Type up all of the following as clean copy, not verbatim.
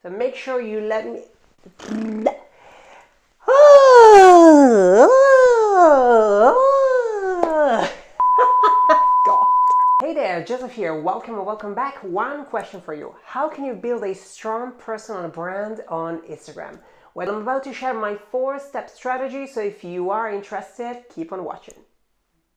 So make sure you let me... God. Hey there, Joseph here. Welcome and welcome back. One question for you. How can you build a strong personal brand on Instagram? Well, I'm about to share my 4-step strategy, so if you are interested, keep on watching.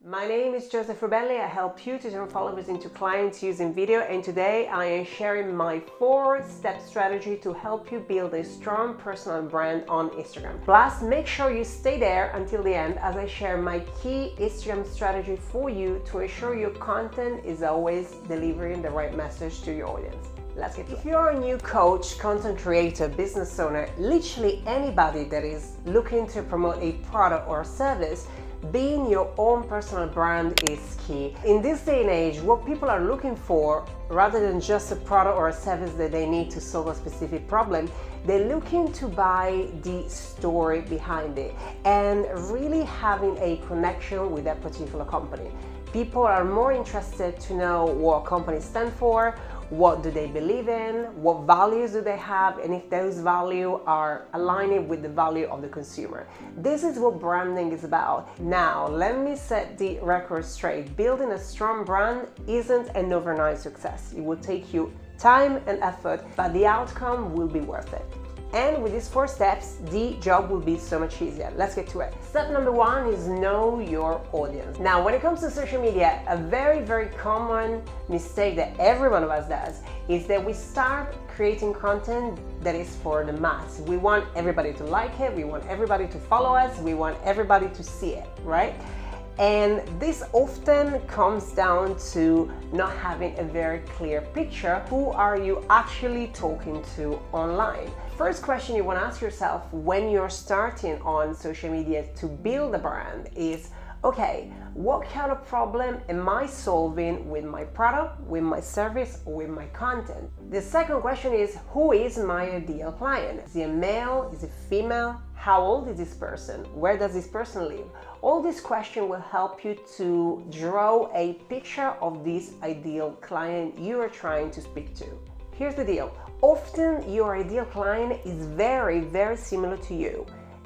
My name is Joseph Rubelli. I help you to turn followers into clients using video, and today I am sharing my 4-step strategy to help you build a strong personal brand on Instagram. Plus, make sure you stay there until the end as I share my key Instagram strategy for you to ensure your content is always delivering the right message to your audience. Let's get to it. If you're a new coach, content creator, business owner, literally anybody that is looking to promote a product or service, being your own personal brand is key. In this day and age, what people are looking for, rather than just a product or a service that they need to solve a specific problem, they're looking to buy the story behind it and really having a connection with that particular company. People are more interested to know what companies stand for, what do they believe in, what values do they have, and if those values are aligning with the value of the consumer. This is what branding is about. Now, let me set the record straight. Building a strong brand isn't an overnight success. It will take you time and effort, but the outcome will be worth it. And with these 4 steps, the job will be so much easier. Let's get to it. Step number 1 is know your audience. Now, when it comes to social media, a very common mistake that every one of us does is that we start creating content that is for the mass. We want everybody to like it, we want everybody to follow us, we want everybody to see it, right? And this often comes down to not having a very clear picture. Who are you actually talking to online? First question you want to ask yourself when you're starting on social media to build a brand is, okay, what kind of problem am I solving with my product, with my service, or with my content? The second question is, who is my ideal client? Is he a male? Is he female? How old is this person? Where does this person live? All these questions will help you to draw a picture of this ideal client you are trying to speak to. Here's the deal. Often your ideal client is very similar to you.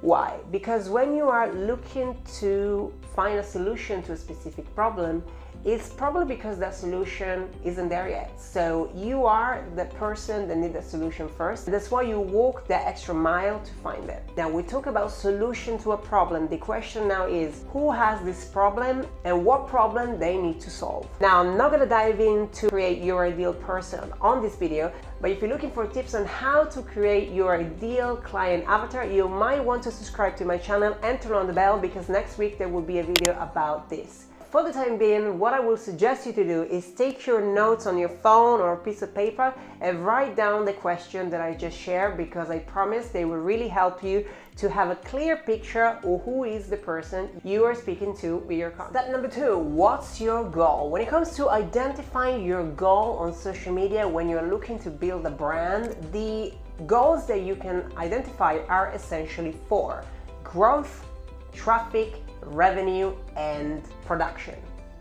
Why? Because when you are looking to find a solution to a specific problem, it's probably because that solution isn't there yet. So you are the person that needs that solution first. That's why you walk that extra mile to find it. Now we talk about solution to a problem. The question now is, who has this problem and what problem they need to solve? Now I'm not gonna dive in to create your ideal person on this video, but if you're looking for tips on how to create your ideal client avatar, you might want to subscribe to my channel and turn on the bell, because next week there will be a video about this. For the time being, what I will suggest you to do is take your notes on your phone or a piece of paper and write down the question that I just shared, because I promise they will really help you to have a clear picture of who is the person you are speaking to with your content. Step number 2, what's your goal? When it comes to identifying your goal on social media when you're looking to build a brand, the goals that you can identify are essentially 4: growth, traffic, revenue, and production.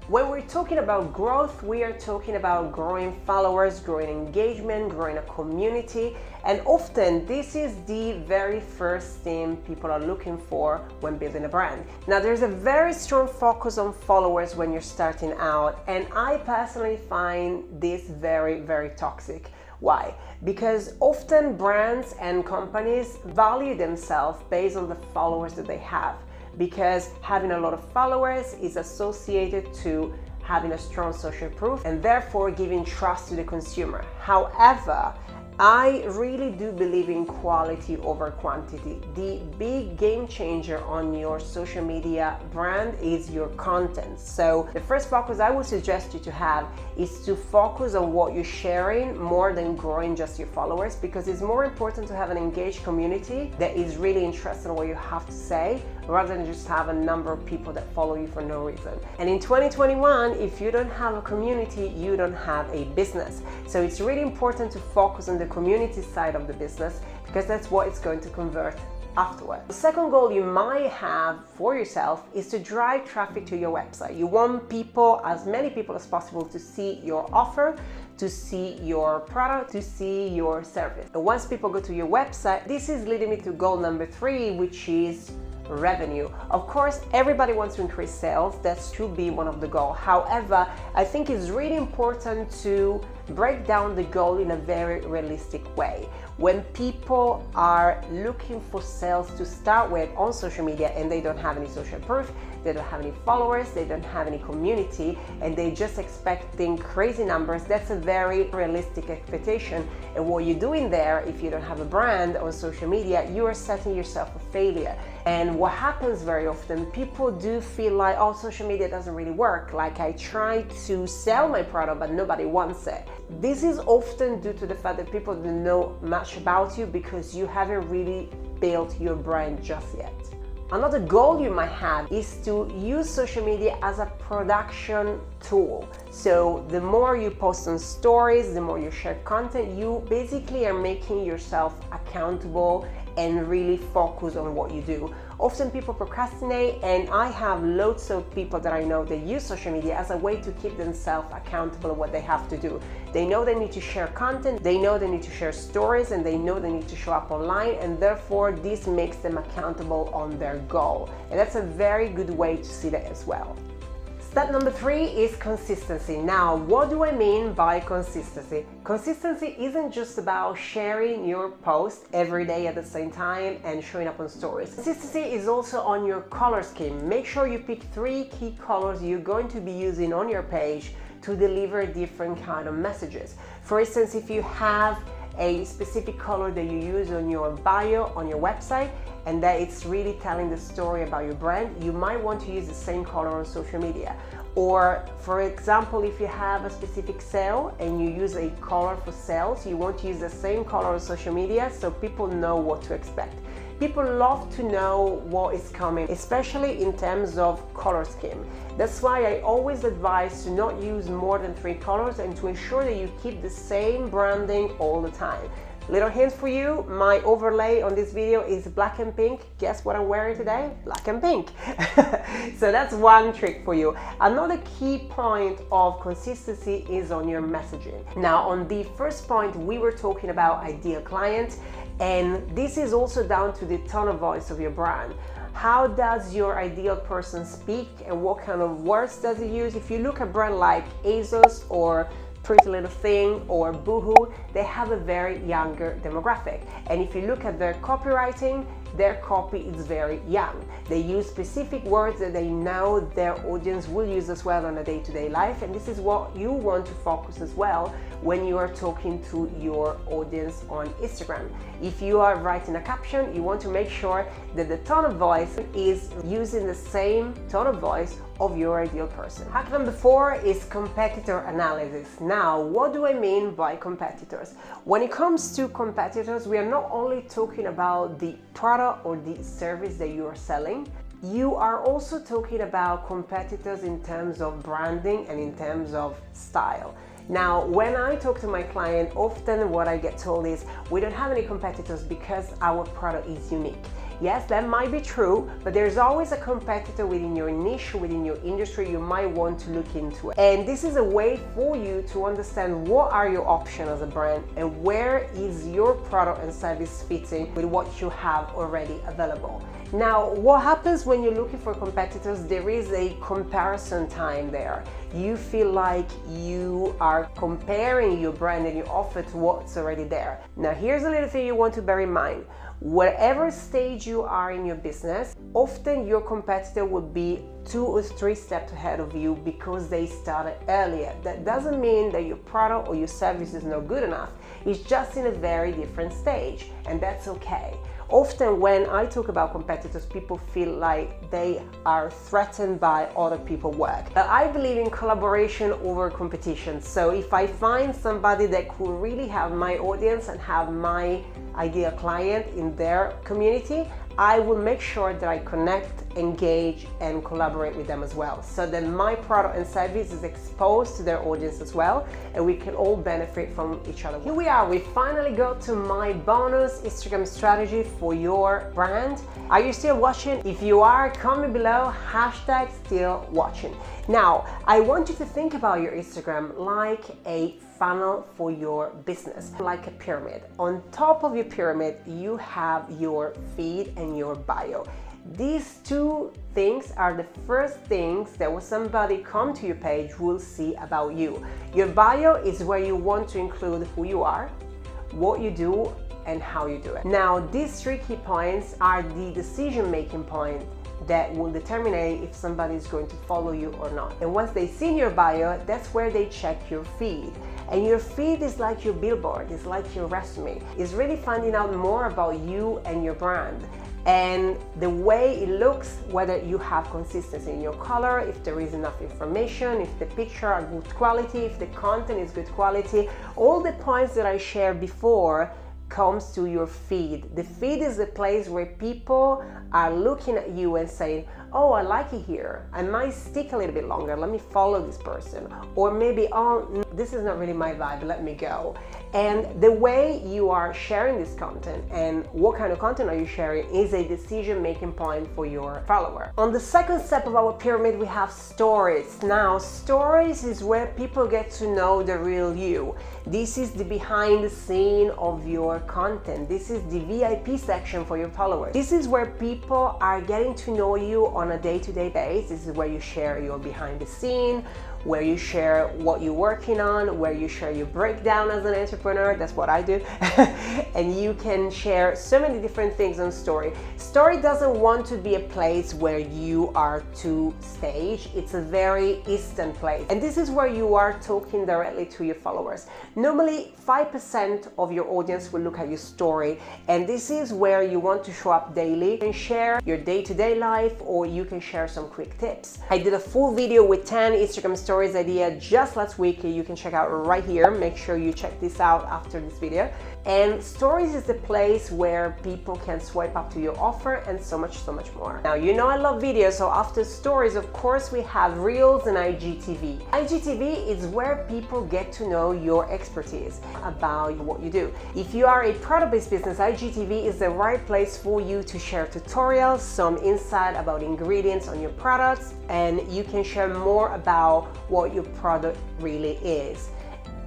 When we're talking about growth, we are talking about growing followers, growing engagement, growing a community, and often this is the very first thing people are looking for when building a brand. Now, there's a very strong focus on followers when you're starting out, and I personally find this very toxic. Why? Because often brands and companies value themselves based on the followers that they have, because having a lot of followers is associated to having a strong social proof and therefore giving trust to the consumer. However, I really do believe in quality over quantity. The big game changer on your social media brand is your content. So the first focus I would suggest you to have is to focus on what you're sharing more than growing just your followers, because it's more important to have an engaged community that is really interested in what you have to say, rather than just have a number of people that follow you for no reason. And in 2021, if you don't have a community, you don't have a business. So it's really important to focus on the community side of the business, because that's what it's going to convert afterwards. The second goal you might have for yourself is to drive traffic to your website. You want people, as many people as possible, to see your offer, to see your product, to see your service. And once people go to your website, this is leading me to goal number 3, which is revenue. Of course, everybody wants to increase sales. That should be one of the goals. However, I think it's really important to break down the goal in a very realistic way. When people are looking for sales to start with on social media and they don't have any social proof, they don't have any followers, they don't have any community, and they just expecting crazy numbers, that's a very realistic expectation. And what you're doing there, if you don't have a brand on social media, you are setting yourself a failure. And what happens very often, people do feel like, oh, social media doesn't really work. Like, I try to sell my product, but nobody wants it. This is often due to the fact that people don't know much about you because you haven't really built your brand just yet. Another goal you might have is to use social media as a production tool. So the more you post on stories, the more you share content, you basically are making yourself accountable and really focus on what you do. Often people procrastinate, and I have loads of people that I know that use social media as a way to keep themselves accountable of what they have to do. They know they need to share content, they know they need to share stories, and they know they need to show up online, and therefore this makes them accountable on their goal. And that's a very good way to see that as well. Step number 3 is consistency. Now, what do I mean by consistency? Consistency isn't just about sharing your post every day at the same time and showing up on stories. Consistency is also on your color scheme. Make sure you pick 3 key colors you're going to be using on your page to deliver different kind of messages. For instance, if you have a specific color that you use on your bio on your website and that it's really telling the story about your brand, you might want to use the same color on social media. Or for example, if you have a specific sale and you use a color for sales, you want to use the same color on social media so people know what to expect. People love to know what is coming, especially in terms of color scheme. That's why I always advise to not use more than 3 colors and to ensure that you keep the same branding all the time. Little hint for you, my overlay on this video is black and pink. Guess what I'm wearing today? Black and pink. So that's one trick for you. Another key point of consistency is on your messaging. Now, on the first point, we were talking about ideal client, and this is also down to the tone of voice of your brand. How does your ideal person speak and what kind of words does he use? If you look at a brand like ASOS or Pretty Little Thing or Boohoo, they have a very younger demographic. And if you look at their copywriting, their copy is very young. They use specific words that they know their audience will use as well on a day-to-day life, and this is what you want to focus as well when you are talking to your audience on Instagram. If you are writing a caption, you want to make sure that the tone of voice is using the same tone of voice of your ideal person. Hack number 4 is competitor analysis. Now, what do I mean by competitors? When it comes to competitors, we are not only talking about the product or the service that you are selling, you are also talking about competitors in terms of branding and in terms of style. Now, when I talk to my client, often what I get told is, we don't have any competitors because our product is unique. Yes, that might be true, but there's always a competitor within your niche, within your industry. You might want to look into it. And this is a way for you to understand what are your options as a brand and where is your product and service fitting with what you have already available. Now, what happens when you're looking for competitors? There is a comparison time there. You feel like you are comparing your brand and your offer to what's already there. Now, here's a little thing you want to bear in mind. Whatever stage you are in your business, often your competitor will be 2 or 3 steps ahead of you because they started earlier. That doesn't mean that your product or your service is not good enough. It's just in a very different stage, and that's okay. Often when I talk about competitors, people feel like they are threatened by other people's work. I believe in collaboration over competition. So if I find somebody that could really have my audience and have my ideal client in their community, I will make sure that I connect, engage, and collaborate with them as well, so that my product and service is exposed to their audience as well, and we can all benefit from each other. Here we are, we finally got to my bonus Instagram strategy for your brand. Are you still watching? If you are, comment below, #still watching. Now, I want you to think about your Instagram like a funnel for your business, like a pyramid. On top of your pyramid, you have your feed and your bio. These two things are the first things that when somebody come to your page will see about you. Your bio is where you want to include who you are, what you do, and how you do it. Now, these 3 key points are the decision-making point that will determine if somebody is going to follow you or not. And once they see your bio, that's where they check your feed. And your feed is like your billboard, it's like your resume. It's really finding out more about you and your brand. And the way it looks, whether you have consistency in your color, if there is enough information, if the picture are good quality, if the content is good quality, all the points that I shared before comes to your feed. The feed is the place where people are looking at you and saying, oh, I like it here. I might stick a little bit longer. Let me follow this person. Or maybe, oh, this is not really my vibe. Let me go. And the way you are sharing this content and what kind of content are you sharing is a decision-making point for your follower. On the second step of our pyramid, we have stories. Now, stories is where people get to know the real you. This is the behind the scene of your content. This is the VIP section for your followers. This is where people are getting to know you on a day-to-day basis. This is where you share your behind the scene, where you share what you're working on, where you share your breakdown as an entrepreneur. That's what I do. And you can share so many different things on Story. Story doesn't want to be a place where you are too staged. It's a very instant place. And this is where you are talking directly to your followers. Normally, 5% of your audience will look at your story. And this is where you want to show up daily. You can share your day-to-day life, or you can share some quick tips. I did a full video with 10 Instagram stories idea just last week. You can check out right here. Make sure you check this out after this video. And stories is the place where people can swipe up to your offer and so much more. Now, you know I love videos, so after stories, of course, we have Reels and IGTV. IGTV is where people get to know your expertise about what you do. If you are a product-based business, IGTV is the right place for you to share tutorials, some insight about ingredients on your products, and you can share more about what your product really is.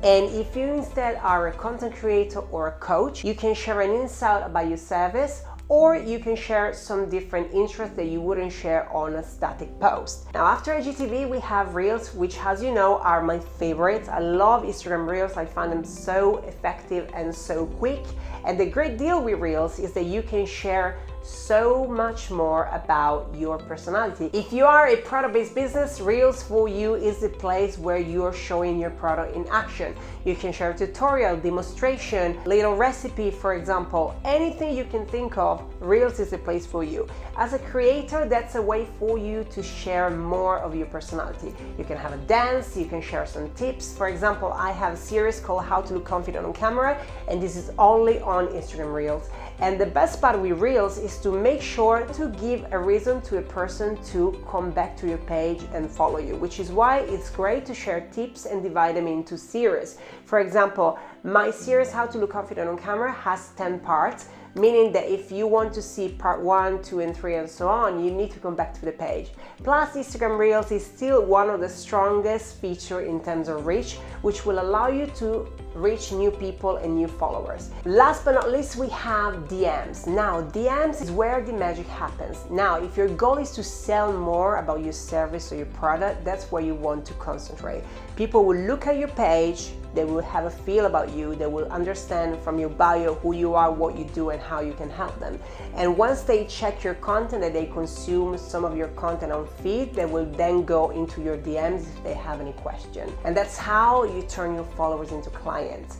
And if you instead are a content creator or a coach, you can share an insight about your service, or you can share some different interests that you wouldn't share on a static post. Now, after IGTV, we have Reels, which, as you know, are my favorites. I love Instagram Reels. I find them so effective and so quick. And the great deal with Reels is that you can share so much more about your personality. If you are a product-based business, Reels for you is the place where you're showing your product in action. You can share a tutorial, demonstration, little recipe, for example, anything you can think of, Reels is the place for you. As a creator, that's a way for you to share more of your personality. You can have a dance, you can share some tips. For example, I have a series called How to Look Confident on Camera, and this is only on Instagram Reels. And the best part with Reels is to make sure to give a reason to a person to come back to your page and follow you, which is why it's great to share tips and divide them into series. For example, my series How to Look Confident on Camera has 10 parts, meaning that if you want to see part 1, 2, and 3 and so on, you need to come back to the page. Plus, Instagram Reels is still one of the strongest features in terms of reach, which will allow you to reach new people and new followers. Last but not least, we have DMs. Now, DMs is where the magic happens. Now, if your goal is to sell more about your service or your product, that's where you want to concentrate. People will look at your page, they will have a feel about you, they will understand from your bio who you are, what you do, and how you can help them. And once they check your content and they consume some of your content on feed, they will then go into your DMs if they have any question. And that's how you turn your followers into clients.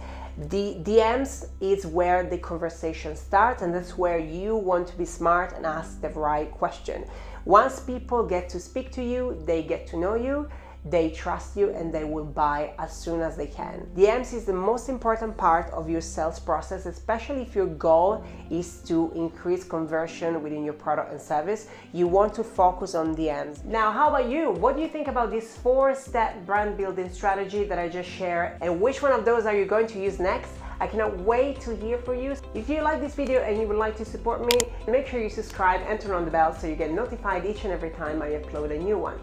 The DMs is where the conversation starts, and that's where you want to be smart and ask the right question. Once people get to speak to you, they get to know you, they trust you, and they will buy as soon as they can. DMs is the most important part of your sales process, especially if your goal is to increase conversion within your product and service. You want to focus on DMs. Now, how about you? What do you think about this 4-step brand building strategy that I just shared? And which one of those are you going to use next? I cannot wait to hear from you. If you like this video and you would like to support me, make sure you subscribe and turn on the bell so you get notified each and every time I upload a new one.